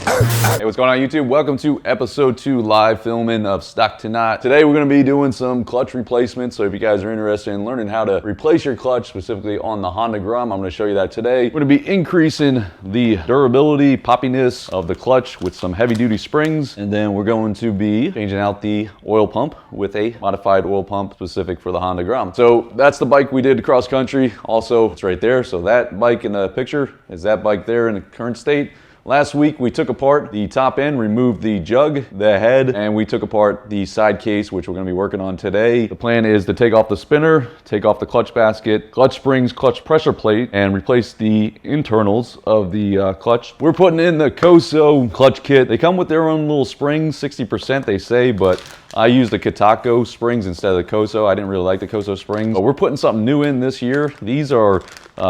Hey, what's going on YouTube? Welcome to episode 2 live filming of Stock to Not. Today we're going to be doing some clutch replacements, so if you guys are interested in learning how to replace your clutch, specifically on the Honda Grom, I'm going to show you that today. We're going to be increasing the durability, poppiness of the clutch with some heavy duty springs, and then we're going to be changing out the oil pump with a modified oil pump specific for the Honda Grom. So that's the bike we did cross country. Also, it's right there. So that bike in the picture is that bike there in the current state. Last week, we took apart the top end, removed the jug, the head, and we took apart the side case, which we're gonna be working on today. The plan is to take off the spinner, take off the clutch basket, clutch springs, clutch pressure plate, and replace the internals of the clutch. We're putting in the Koso clutch kit. They come with their own little springs, 60% they say, but I use the Katako springs instead of the Koso. I didn't really like the Koso springs, but we're putting something new in this year. These are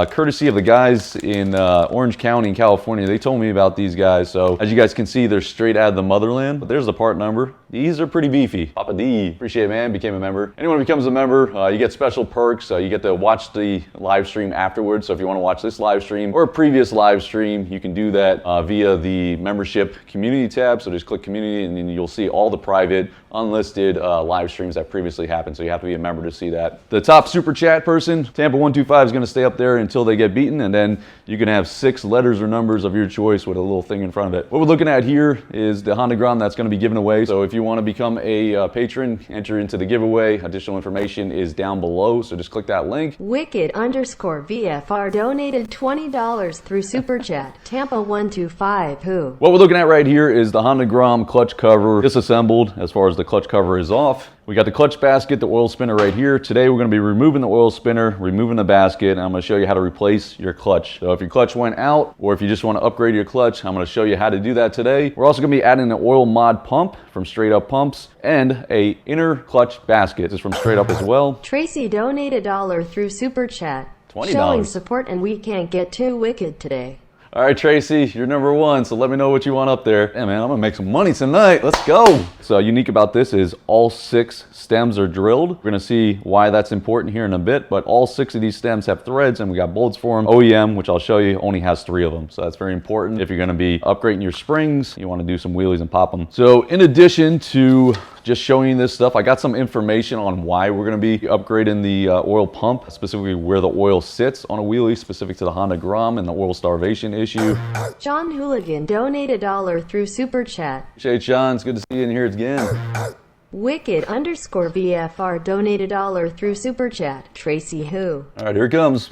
courtesy of the guys in Orange County in California. They told me about these guys. So as you guys can see, they're straight out of the motherland, but there's the part number. These are pretty beefy. Papa D, appreciate it, man, became a member. Anyone who becomes a member, you get special perks. You get to watch the live stream afterwards. So if you want to watch this live stream or a previous live stream, you can do that via the membership community tab. So just click community and then you'll see all the private, unlisted live streams that previously happened. So you have to be a member to see that. The top super chat person, Tampa125, is going to stay up there until they get beaten, and then you can have 6 letters or numbers of your choice with a little thing in front of it. What we're looking at here is the Honda Grom that's going to be given away. So if you want to become a patron, enter into the giveaway. Additional information is down below, so just click that link. Wicked_VFR donated $20 through Super Chat. Tampa125 who? What we're looking at right here is the Honda Grom clutch cover disassembled as far as the clutch cover is off. We got the clutch basket, the oil spinner right here. Today we're going to be removing the oil spinner, removing the basket, and I'm going to show you how to replace your clutch. So if your clutch went out, or if you just want to upgrade your clutch, I'm going to show you how to do that today. We're also going to be adding an oil mod pump from Straight Up Pumps and a inner clutch basket. This is from Straight Up as well. Tracy donated $1 through Super Chat. $20. Showing support, and we can't get too wicked today. All right, Tracy, you're number 1, so let me know what you want up there. Yeah, man, I'm gonna make some money tonight. Let's go. So unique about this is all 6 stems are drilled. We're gonna see why that's important here in a bit, but all 6 of these stems have threads and we got bolts for them. OEM, which I'll show you, only has 3 of them. So that's very important. If you're gonna be upgrading your springs, you wanna do some wheelies and pop them. So in addition to just showing you this stuff, I got some information on why we're going to be upgrading the oil pump, specifically where the oil sits on a wheelie, specific to the Honda Grom and the oil starvation issue. John Hooligan donated $1 through Super Chat. Appreciate John, it's good to see you in here again. Wicked_VFR donated $1 through Super Chat. Tracy who? All right, here it comes.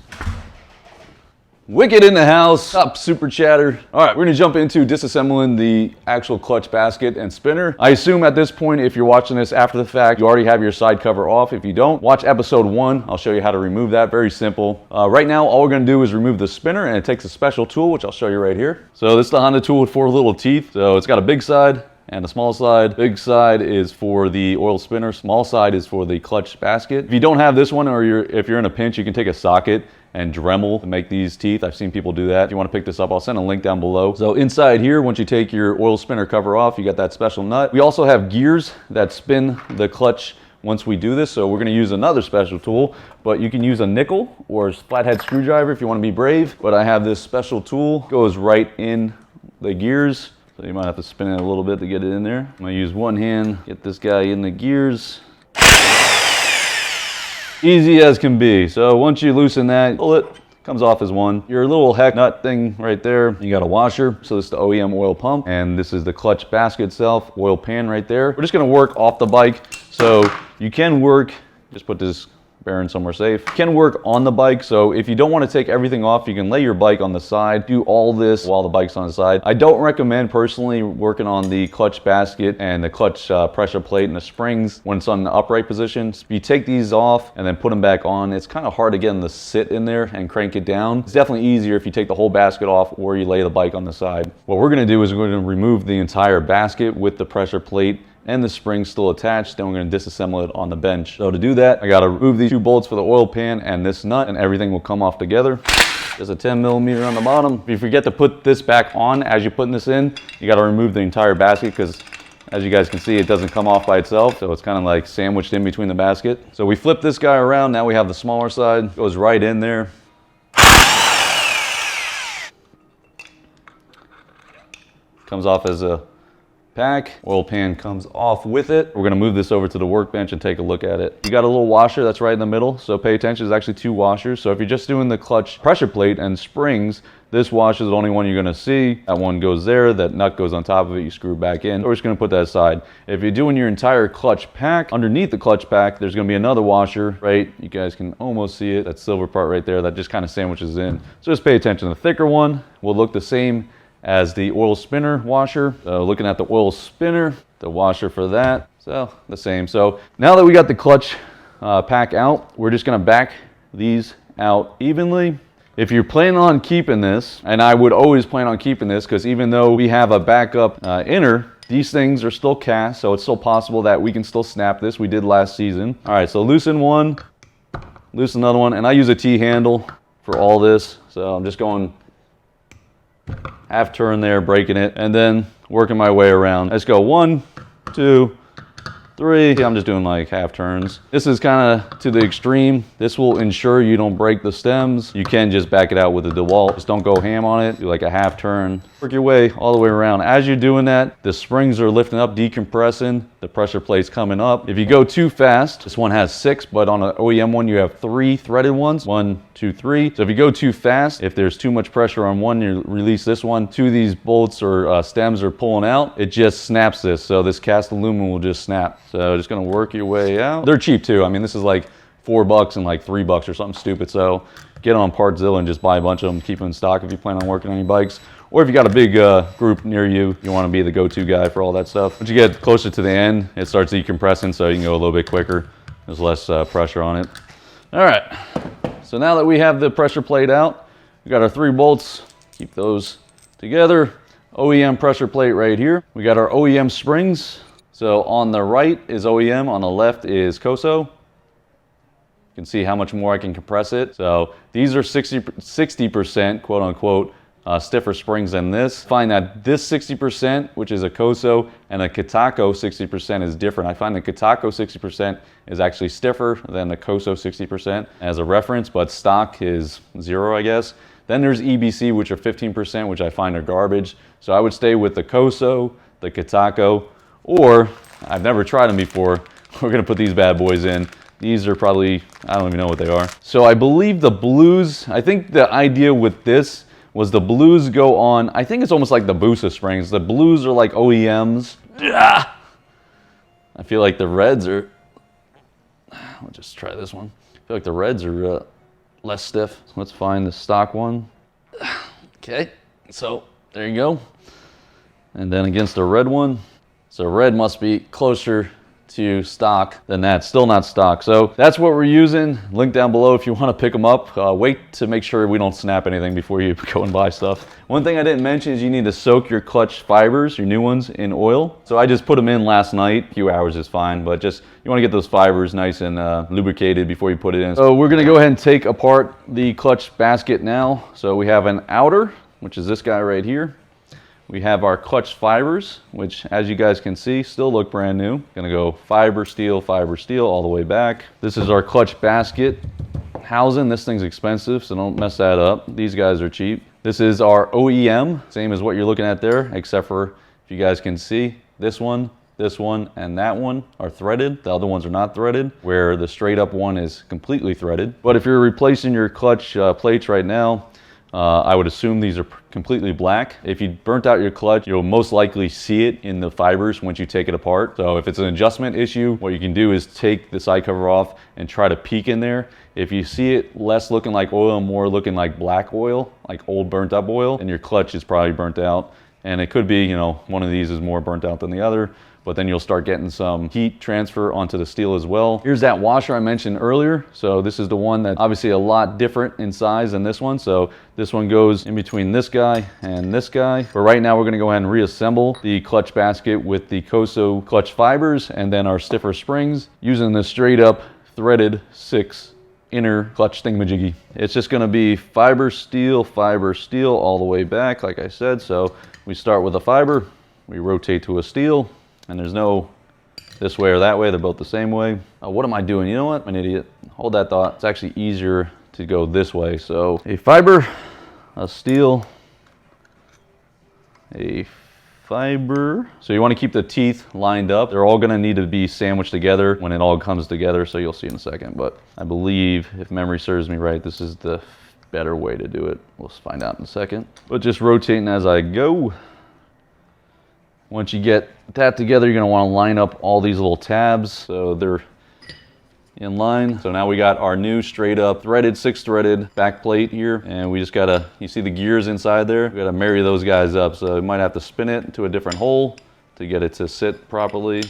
Wicked in the house, top super chatter. All right, we're gonna jump into disassembling the actual clutch basket and spinner. I assume at this point, if you're watching this after the fact, you already have your side cover off. If you don't, watch episode 1. I'll show you how to remove that, very simple. Right now, all we're gonna do is remove the spinner, and it takes a special tool, which I'll show you right here. So this is the Honda tool with 4 little teeth. So it's got a big side and a small side. Big side is for the oil spinner, small side is for the clutch basket. If you don't have this one, or if you're in a pinch, you can take a socket and Dremel to make these teeth. I've seen people do that. If you want to pick this up, I'll send a link down below. So inside here, once you take your oil spinner cover off, you got that special nut. We also have gears that spin the clutch once we do this, so we're going to use another special tool, but you can use a nickel or a flathead screwdriver if you want to be brave. But I have this special tool, goes right in the gears, so you might have to spin it a little bit to get it in there. I'm going to use one hand, get this guy in the gears. Easy as can be. So once you loosen that, pull it, comes off as one. Your little heck nut thing right there, you got a washer. So this is the OEM oil pump, and this is the clutch basket itself, oil pan right there. We're just gonna work off the bike. So you can work, just put this bearing somewhere safe. You can work on the bike, so if you don't want to take everything off, you can lay your bike on the side, do all this while the bike's on the side. I don't recommend personally working on the clutch basket and the clutch pressure plate and the springs when it's on the upright position. If you take these off and then put them back on, it's kind of hard to get them to sit in there and crank it down. It's definitely easier if you take the whole basket off or you lay the bike on the side. What we're going to do is we're going to remove the entire basket with the pressure plate and the spring's still attached, then we're going to disassemble it on the bench. So to do that, I got to remove these 2 bolts for the oil pan and this nut, and everything will come off together. There's a 10mm on the bottom. If you forget to put this back on as you're putting this in, you got to remove the entire basket, because as you guys can see, it doesn't come off by itself, so it's kind of like sandwiched in between the basket. So we flip this guy around, now we have the smaller side, goes right in there. comes off as a pack. Oil pan comes off with it. We're gonna move this over to the workbench and take a look at it. You got a little washer that's right in the middle, so pay attention. There's actually 2 washers. So if you're just doing the clutch pressure plate and springs, this washer is the only one you're gonna see. That one goes there, that nut goes on top of it, you screw it back in. We're just gonna put that aside. If you're doing your entire clutch pack, underneath the clutch pack, there's gonna be another washer, right? You guys can almost see it, that silver part right there, that just kind of sandwiches in. So just pay attention. The thicker one will look the same as the oil spinner washer. Looking at the oil spinner, the washer for that, so the same. So now that we got the clutch pack out, we're just gonna back these out evenly. If you're planning on keeping this, and I would always plan on keeping this, because even though we have a backup inner, these things are still cast, so it's still possible that we can still snap this. We did last season. All right, so loosen one, loosen another one, and I use a T-handle for all this, so I'm just going half turn there, breaking it, and then working my way around. Let's go 1, 2, 3. I'm just doing like half turns. This is kind of to the extreme. This will ensure you don't break the stems. You can just back it out with a DeWalt. Just don't go ham on it. Do like a half turn. Work your way all the way around. As you're doing that, the springs are lifting up, decompressing. The pressure plate's coming up. If you go too fast, this one has 6, but on an OEM one, you have 3 threaded ones. 1, 2, 3. So if you go too fast, if there's too much pressure on one, you release this one. 2 of these bolts or stems are pulling out. It just snaps this. So this cast aluminum will just snap. So just gonna work your way out. They're cheap too. I mean, this is like $4 and like $3 or something stupid. So get on Partzilla and just buy a bunch of them, keep them in stock if you plan on working on your bikes. Or if you got a big group near you, you want to be the go-to guy for all that stuff. Once you get closer to the end, it starts decompressing, so you can go a little bit quicker. There's less pressure on it. All right, so now that we have the pressure plate out, we got our 3 bolts. Keep those together. OEM pressure plate right here. We got our OEM springs. So on the right is OEM, on the left is COSO. You can see how much more I can compress it. So these are 60% quote unquote, stiffer springs than this. Find that this 60%, which is a COSO, and a Katako 60% is different. I find the Katako 60% is actually stiffer than the COSO 60% as a reference, but stock is 0, I guess. Then there's EBC, which are 15%, which I find are garbage. So I would stay with the COSO, the Katako, or I've never tried them before. We're gonna put these bad boys in. These are probably, I don't even know what they are. So I believe the blues, I think the idea with this was the blues go on, I think it's almost like the Busa springs. The blues are like OEMs. I feel like the reds are, I'll just try this one. I feel like the reds are less stiff. So let's find the stock one. Okay, so there you go. And then against the red one. So red must be closer to stock than that. Still not stock. So that's what we're using. Link down below if you want to pick them up. Wait to make sure we don't snap anything before you go and buy stuff. One thing I didn't mention is you need to soak your clutch fibers, your new ones, in oil. So I just put them in last night. A few hours is fine, but just you want to get those fibers nice and lubricated before you put it in. So we're going to go ahead and take apart the clutch basket now. So we have an outer, which is this guy right here. We have our clutch fibers, which as you guys can see, still look brand new. Gonna go fiber steel all the way back. This is our clutch basket housing. This thing's expensive, so don't mess that up. These guys are cheap. This is our OEM, same as what you're looking at there, except for, if you guys can see, this one, and that one are threaded. The other ones are not threaded, where the straight up one is completely threaded. But if you're replacing your clutch plates right now, I would assume these are completely black. If you burnt out your clutch, you'll most likely see it in the fibers once you take it apart. So if it's an adjustment issue, what you can do is take the side cover off and try to peek in there. If you see it less looking like oil and more looking like black oil, like old burnt up oil, then your clutch is probably burnt out. And it could be, you know, one of these is more burnt out than the other, but then you'll start getting some heat transfer onto the steel as well. Here's that washer I mentioned earlier. So this is the one that's obviously a lot different in size than this one. So this one goes in between this guy and this guy. But right now we're gonna go ahead and reassemble the clutch basket with the COSO clutch fibers and then our stiffer springs using the straight up threaded 6 inner clutch thingamajiggy. It's just gonna be fiber steel all the way back, like I said. So we start with a fiber, we rotate to a steel, and there's no this way or that way, they're both the same way. What am I doing? You know what? I'm an idiot. Hold that thought. It's actually easier to go this way. So a fiber, a steel, a fiber. So you want to keep the teeth lined up. They're all going to need to be sandwiched together when it all comes together, so you'll see in a second. But I believe, if memory serves me right, this is the better way to do it. We'll find out in a second. But just rotating as I go. Once you get that together, you're going to want to line up all these little tabs so they're in line. So now we got our new straight up threaded, 6-threaded back plate here, and we just gotta, you see the gears inside there? We gotta marry those guys up. So we might have to spin it to a different hole to get it to sit properly.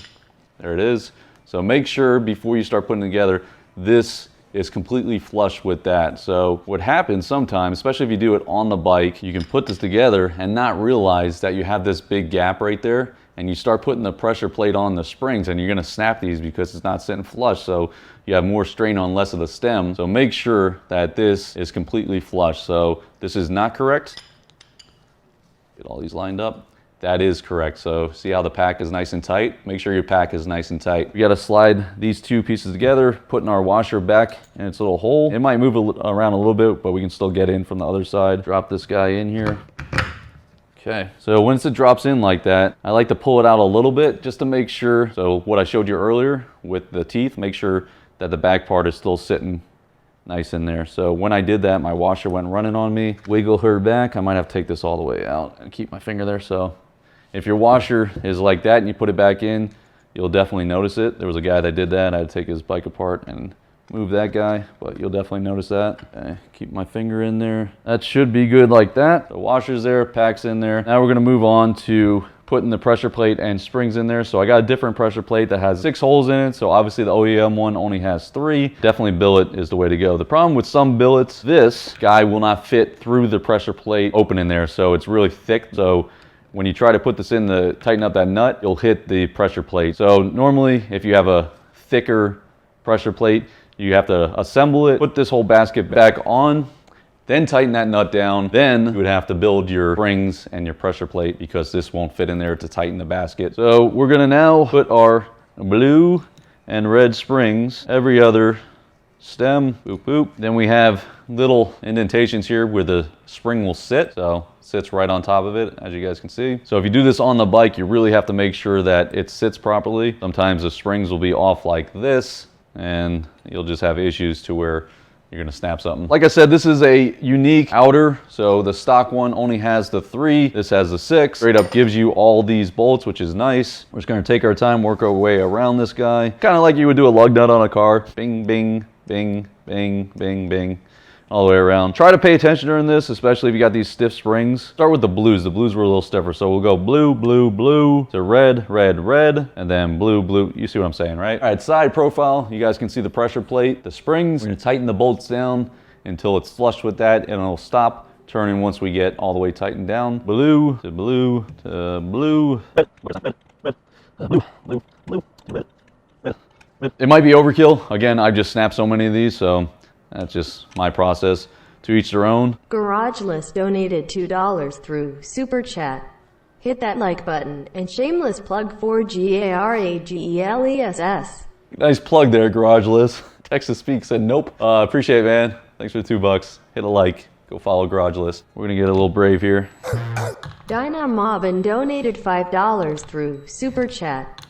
There it is. So make sure before you start putting it together, this is completely flush with that. So what happens sometimes, especially if you do it on the bike, you can put this together and not realize that you have this big gap right there, and you start putting the pressure plate on the springs and you're gonna snap these because it's not sitting flush. So you have more strain on less of the stem. So make sure that this is completely flush. So this is not correct. Get all these lined up. That is correct. So see how the pack is nice and tight? Make sure your pack is nice and tight. We gotta slide these two pieces together, putting our washer back in its little hole. It might move around a little bit, but we can still get in from the other side. Drop this guy in here. Okay, so once it drops in like that, I like to pull it out a little bit just to make sure. So what I showed you earlier with the teeth, make sure that the back part is still sitting nice in there. So when I did that, my washer went running on me. Wiggle her back. I might have to take this all the way out and keep my finger there. So if your washer is like that and you put it back in, you'll definitely notice it. There was a guy that did that. I had to take his bike apart and move that guy, but you'll definitely notice that. Okay, keep my finger in there. That should be good like that. The washer's there, pack's in there. Now we're gonna move on to putting the pressure plate and springs in there. So I got a different pressure plate that has 6 holes in it. So obviously the OEM one only has 3. Definitely billet is the way to go. The problem with some billets, this guy will not fit through the pressure plate opening there. So it's really thick. So when you try to put this in to tighten up that nut, you'll hit the pressure plate. So normally if you have a thicker pressure plate, you have to assemble it, put this whole basket back on, then tighten that nut down. Then you would have to build your springs and your pressure plate because this won't fit in there to tighten the basket. So we're gonna now put our blue and red springs every other stem, boop, boop. Then we have little indentations here where the spring will sit. So it sits right on top of it, as you guys can see. So if you do this on the bike, you really have to make sure that it sits properly. Sometimes the springs will be off like this, and you'll just have issues to where you're gonna snap something. Like I said, this is a unique outer. So the stock one only has the 3. This has the 6. Straight up gives you all these bolts, which is nice. We're just gonna take our time, work our way around this guy. Kind of like you would do a lug nut on a car. Bing, bing, bing, bing, bing, bing. All the way around. Try to pay attention during this, especially if you got these stiff springs. Start with the blues. The blues were a little stiffer. So we'll go blue, blue, blue to red, red, red, and then blue, blue. You see what I'm saying, right? All right, side profile. You guys can see the pressure plate, the springs. We're gonna tighten the bolts down until it's flush with that, and it'll stop turning once we get all the way tightened down. Blue to blue to blue. It might be overkill. Again, I've just snapped so many of these, so that's just my process. To each their own. Garageless donated $2 through Super Chat. Hit that like button and shameless plug for GARAGELESS. Nice plug there, Garageless. Texas Speak said nope. Appreciate it, man. Thanks for the $2. Hit a like. Go follow Garageless. We're gonna get a little brave here. Dinah Mobbin donated $5 through Super Chat.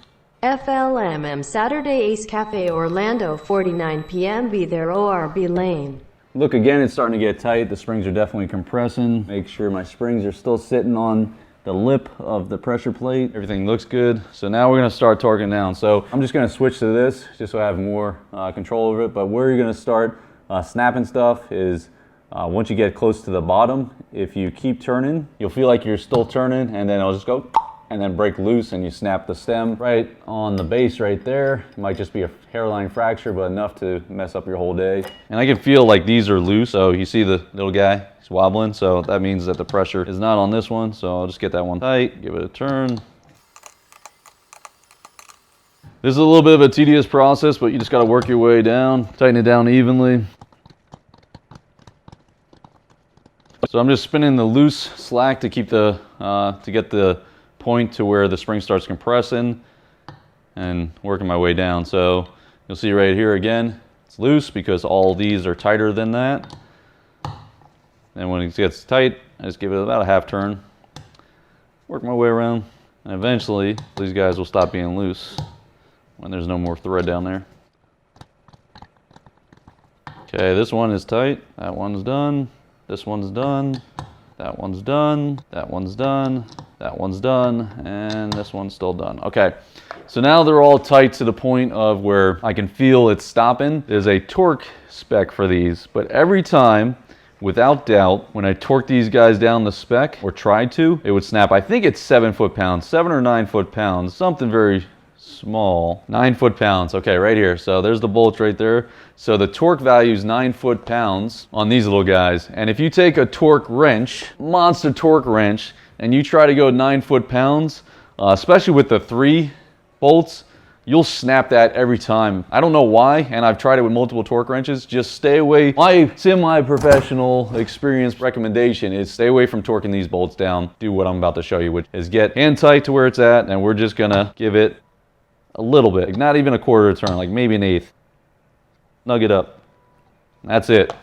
FLMM Saturday Ace Cafe Orlando 49 p.m. Be there or be lame. Look, again, it's starting to get tight. The springs are definitely compressing. Make sure my springs are still sitting on the lip of the pressure plate. Everything looks good. So now we're gonna start torquing down. So I'm just gonna switch to this just so I have more control over it. But where you're gonna start snapping stuff is once you get close to the bottom, if you keep turning, you'll feel like you're still turning, and then it'll just go and then break loose and you snap the stem right on the base right there. It might just be a hairline fracture, but enough to mess up your whole day. And I can feel like these are loose. So you see the little guy, he's wobbling. So that means that the pressure is not on this one. So I'll just get that one tight, give it a turn. This is a little bit of a tedious process, but you just gotta work your way down, tighten it down evenly. So I'm just spinning the loose slack to keep the, to get the point to where the spring starts compressing and working my way down. So you'll see right here again, it's loose because all these are tighter than that. And when it gets tight, I just give it about a half turn. Work my way around. And eventually, these guys will stop being loose when there's no more thread down there. Okay, this one is tight. That one's done. This one's done. That one's done. That one's done. That one's done. And this one's still done. Okay, so now they're all tight to the point of where I can feel it stopping. There's a torque spec for these, but every time, without doubt, when I torque these guys down the spec, or tried to, it would snap. I think it's 7 foot-pounds, 7 or 9 foot-pounds, something very small. 9 foot-pounds, okay, right here. So there's the bolts right there. So the torque value is 9 foot-pounds on these little guys. And if you take a torque wrench, monster torque wrench, and you try to go 9 foot-pounds, especially with the 3 bolts, you'll snap that every time. I don't know why, and I've tried it with multiple torque wrenches. Just stay away. My semi-professional experience recommendation is stay away from torquing these bolts down. Do what I'm about to show you, which is get hand tight to where it's at, and we're just gonna give it a little bit, not even a quarter of a turn, like maybe an eighth. Nug it up. That's it.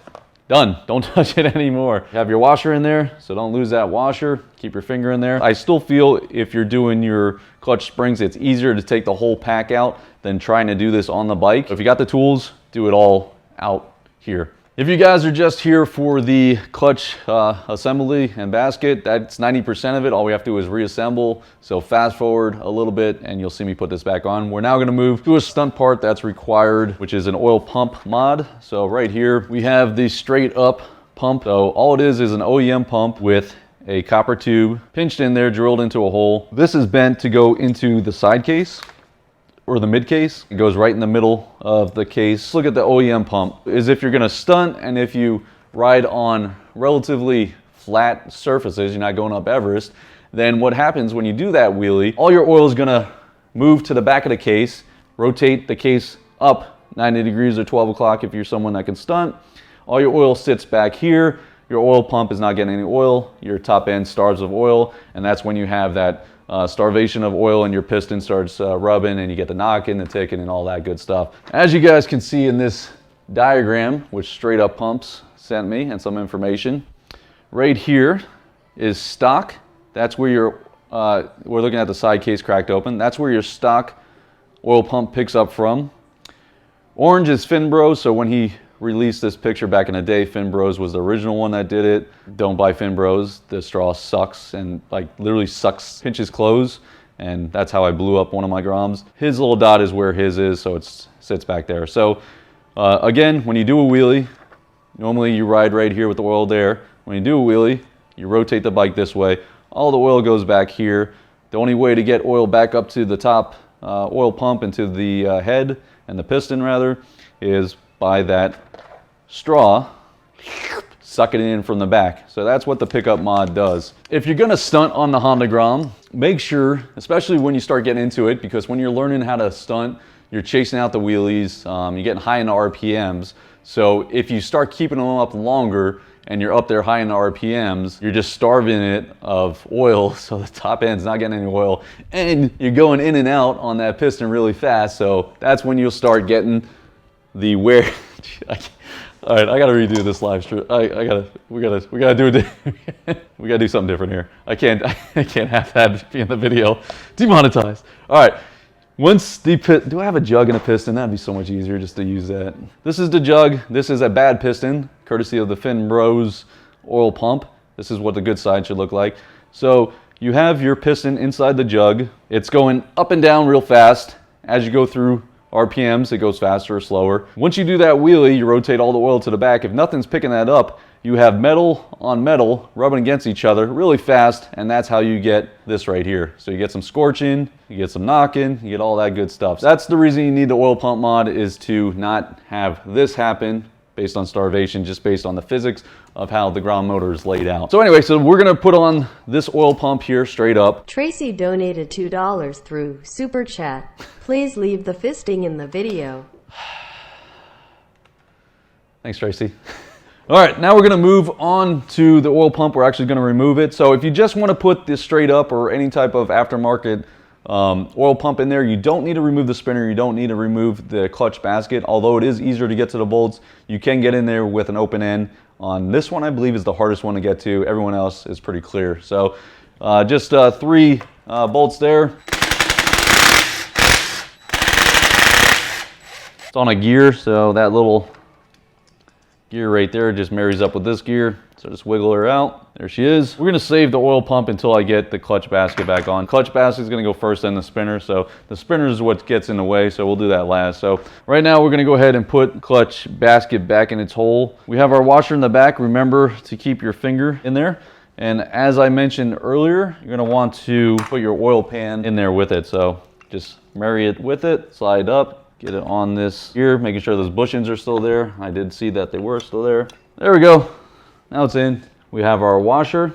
Done. Don't touch it anymore. You have your washer in there, so don't lose that washer. Keep your finger in there. I still feel if you're doing your clutch springs, it's easier to take the whole pack out than trying to do this on the bike. If you got the tools, do it all out here. If you guys are just here for the clutch assembly and basket, that's 90% of it. All we have to do is reassemble. So fast forward a little bit and you'll see me put this back on. We're now gonna move to a stunt part that's required, which is an oil pump mod. So right here, we have the straight up pump. So all it is an OEM pump with a copper tube pinched in there, drilled into a hole. This is bent to go into the side case, or the mid case. It goes right in the middle of the case. Look at the OEM pump. Is if you're gonna stunt and if you ride on relatively flat surfaces, you're not going up Everest, then what happens when you do that wheelie, all your oil is gonna move to the back of the case, rotate the case up 90 degrees or 12 o'clock if you're someone that can stunt. All your oil sits back here. Your oil pump is not getting any oil. Your top end starves of oil, and that's when you have that starvation of oil and your piston starts rubbing and you get the knocking, the ticking, and all that good stuff. As you guys can see in this diagram, which Straight Up Pumps sent me and some information, right here is stock. That's where your, we're looking at the side case cracked open. That's where your stock oil pump picks up from. Orange is Finbro, so when he released this picture back in the day, Finbros was the original one that did it. Don't buy Finbros. The straw sucks and like literally sucks, pinches clothes, and that's how I blew up one of my Groms. His little dot is where his is, so it sits back there. So again, when you do a wheelie, normally you ride right here with the oil there. When you do a wheelie, you rotate the bike this way. All the oil goes back here. The only way to get oil back up to the top oil pump and to the head and the piston rather is by that straw, suck it in from the back. So that's what the pickup mod does. If you're gonna stunt on the Honda Grom, make sure, especially when you start getting into it, because when you're learning how to stunt, you're chasing out the wheelies, you're getting high in the RPMs. So if you start keeping them up longer and you're up there high in the RPMs, you're just starving it of oil, so the top end's not getting any oil, and you're going in and out on that piston really fast. So that's when you'll start getting the wear. All right, I gotta redo this live stream. We gotta do it. We gotta do something different here. I can't have that be in the video. Demonetized. All right. Once the do I have a jug and a piston? That'd be so much easier just to use that. This is the jug. This is a bad piston, courtesy of the Finbros oil pump. This is what the good side should look like. So you have your piston inside the jug. It's going up and down real fast. As you go through RPMs, it goes faster or slower. Once you do that wheelie, you rotate all the oil to the back. If nothing's picking that up, you have metal on metal rubbing against each other really fast, and that's how you get this right here. So you get some scorching, you get some knocking, you get all that good stuff. So that's the reason you need the oil pump mod, is to not have this happen based on starvation, just based on the physics of how the Grom motor is laid out. So anyway, so we're gonna put on this oil pump here straight up. Tracy donated $2 through Super Chat. Please leave the fisting in the video. Thanks, Tracy. All right, now we're gonna move on to the oil pump. We're actually gonna remove it. So if you just wanna put this straight up or any type of aftermarket oil pump in there, you don't need to remove the spinner, you don't need to remove the clutch basket. Although it is easier to get to the bolts, you can get in there with an open end. On this one, I believe, is the hardest one to get to. Everyone else is pretty clear. So just 3 bolts there. It's on a gear, so that little gear right there just marries up with this gear. So just wiggle her out. There she is. We're gonna save the oil pump until I get the clutch basket back on. Clutch basket is gonna go first, then the spinner. So the spinner is what gets in the way, so we'll do that last. So right now we're gonna go ahead and put clutch basket back in its hole. We have our washer in the back. Remember to keep your finger in there. And as I mentioned earlier, you're gonna want to put your oil pan in there with it. So just marry it with it, slide up, get it on this gear, making sure those bushings are still there. I did see that they were still there. There we go. Now it's in. We have our washer,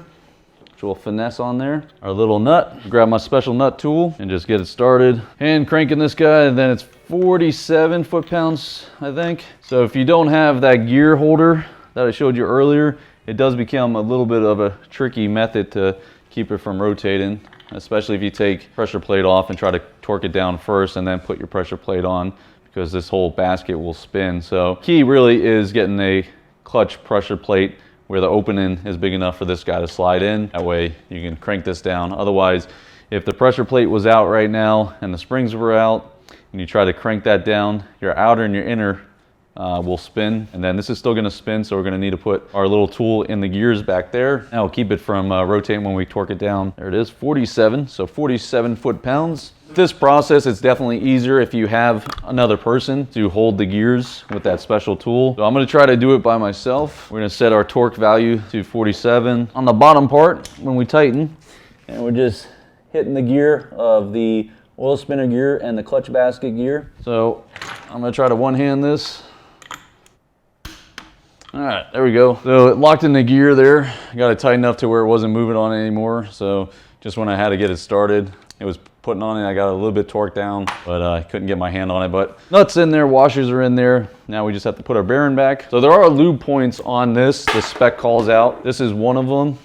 which we'll finesse on there. Our little nut. Grab my special nut tool and just get it started. Hand cranking this guy, and then it's 47 foot-pounds, I think. So if you don't have that gear holder that I showed you earlier, it does become a little bit of a tricky method to keep it from rotating, especially if you take pressure plate off and try to torque it down first and then put your pressure plate on, because this whole basket will spin. So key really is getting a clutch pressure plate where the opening is big enough for this guy to slide in. That way you can crank this down. Otherwise, if the pressure plate was out right now and the springs were out and you try to crank that down, your outer and your inner will spin, and then this is still going to spin, so we're going to need to put our little tool in the gears back there. That will keep it from rotating when we torque it down. There it is, 47, so 47 foot-pounds. This process is definitely easier if you have another person to hold the gears with that special tool. So I'm going to try to do it by myself. We're going to set our torque value to 47 on the bottom part when we tighten, and we're just hitting the gear of the oil spinner gear and the clutch basket gear. So I'm going to try to one-hand this. All right, there we go. So it locked in the gear there. I got it tight enough to where it wasn't moving on anymore. So just when I had to get it started, it was putting on it. I got a little bit torqued down, but I couldn't get my hand on it. But nuts in there, washers are in there. Now we just have to put our bearing back. So there are lube points on this. The spec calls out. This is one of them,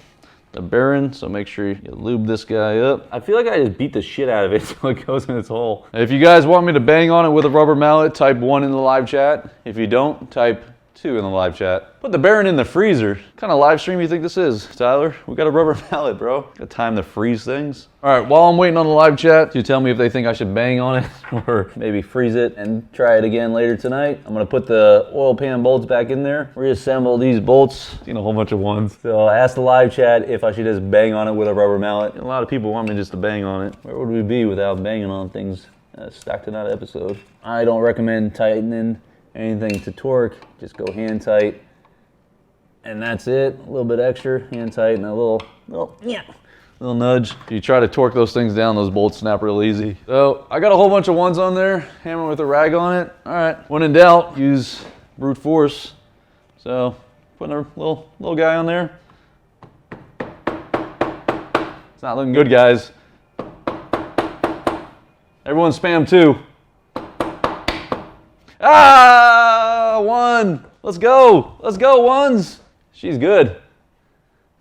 the bearing. So make sure you lube this guy up. I feel like I just beat the shit out of it so it goes in its hole. If you guys want me to bang on it with a rubber mallet, type 1 in the live chat. If you don't, type 2 in the live chat. Put the bearing in the freezer. What kind of live stream you think this is, Tyler? We got a rubber mallet, bro. Got time to freeze things. All right, while I'm waiting on the live chat to tell me if they think I should bang on it or maybe freeze it and try it again later tonight, I'm gonna put the oil pan bolts back in there, reassemble these bolts. Seen a whole bunch of ones. So I asked the live chat if I should just bang on it with a rubber mallet. A lot of people want me just to bang on it. Where would we be without banging on things? Stock Tonight episode. I don't recommend tightening anything to torque. Just go hand tight, and that's it. A little bit extra hand tight and a little nudge. If you try to torque those things down, those bolts snap real easy. So I got a whole bunch of ones on there, hammer with a rag on it. All right, when in doubt, use brute force. So putting a little guy on there. It's not looking good, guys. Everyone spam 2. Ah, 1. Let's go. Let's go, ones. She's good.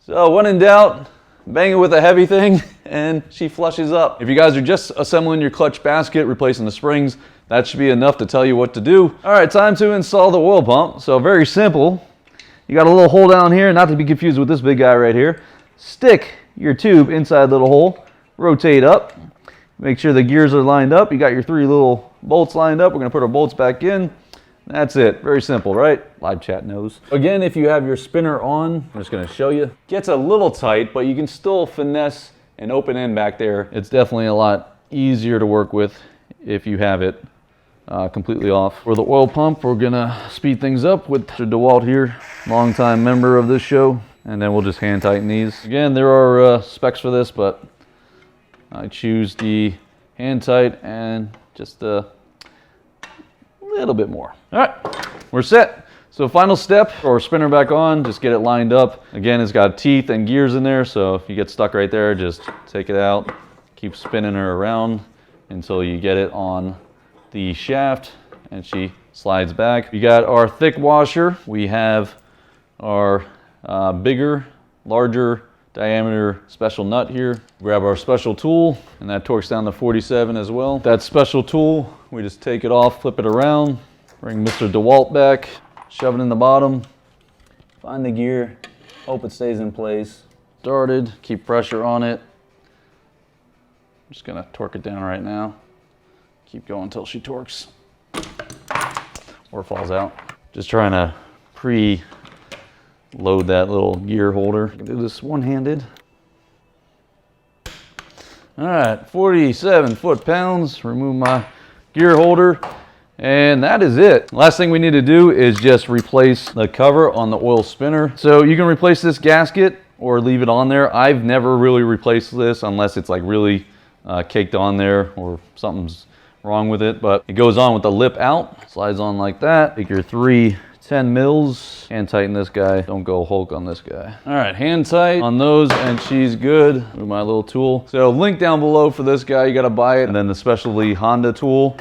So when in doubt, bang it with a heavy thing and she flushes up. If you guys are just assembling your clutch basket, replacing the springs, that should be enough to tell you what to do. All right, time to install the oil pump. So very simple. You got a little hole down here, not to be confused with this big guy right here. Stick your tube inside the little hole, rotate up. Make sure the gears are lined up. You got your 3 little bolts lined up. We're gonna put our bolts back in. That's it, very simple, right? Live chat knows. Again, if you have your spinner on, I'm just gonna show you. Gets a little tight, but you can still finesse an open end back there. It's definitely a lot easier to work with if you have it completely off. For the oil pump, we're gonna speed things up with Mr. DeWalt here, longtime member of this show, and then we'll just hand tighten these. Again, there are specs for this, but I choose the hand tight and just a little bit more. All right, we're set. So final step, throw our spinner back on, just get it lined up. Again, it's got teeth and gears in there, so if you get stuck right there, just take it out, keep spinning her around until you get it on the shaft and she slides back. We got our thick washer. We have our larger diameter special nut here. Grab our special tool, and that torques down to 47 as well. That special tool, we just take it off, flip it around, bring Mr. DeWalt back, shove it in the bottom, find the gear, hope it stays in place. Started, keep pressure on it. just gonna torque it down right now. Keep going until she torques or falls out. Just trying to pre-load that little gear holder. I can do this one-handed. All right, 47 foot-pounds. Remove my gear holder, and that is it. Last thing we need to do is just replace the cover on the oil spinner. So you can replace this gasket or leave it on there. I've never really replaced this unless it's like really caked on there or something's wrong with it, but it goes on with the lip out, slides on like that. Take your 3 10 mils and tighten this guy. Don't go Hulk on this guy. All right, hand tight on those and she's good. Move my little tool. So link down below for this guy, you gotta buy it. And then the specialty Honda tool.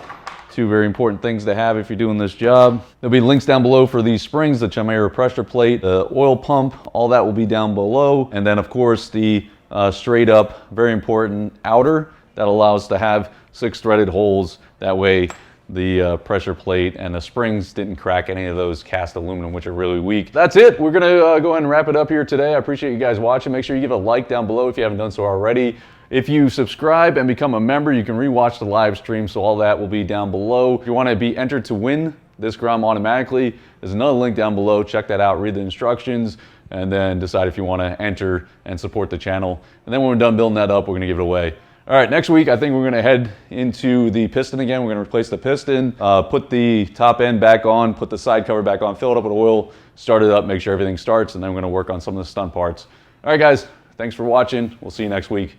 2 very important things to have if you're doing this job. There'll be links down below for these springs, the Chimera pressure plate, the oil pump, all that will be down below. And then of course the straight up, very important outer that allows to have 6 threaded holes. That way the pressure plate and the springs didn't crack any of those cast aluminum, which are really weak. That's it. We're gonna go ahead and wrap it up here today. I appreciate you guys watching. Make sure you give a like down below if you haven't done so already. If you subscribe and become a member, you can rewatch the live stream, so all that will be down below. If you want to be entered to win this Grom automatically, there's another link down below. Check that out, read the instructions, and then decide if you want to enter and support the channel. And then when we're done building that up, we're going to give it away. All right, next week, I think we're gonna head into the piston again. We're gonna replace the piston, put the top end back on, put the side cover back on, fill it up with oil, start it up, make sure everything starts, and then we're gonna work on some of the stunt parts. All right, guys, thanks for watching. We'll see you next week.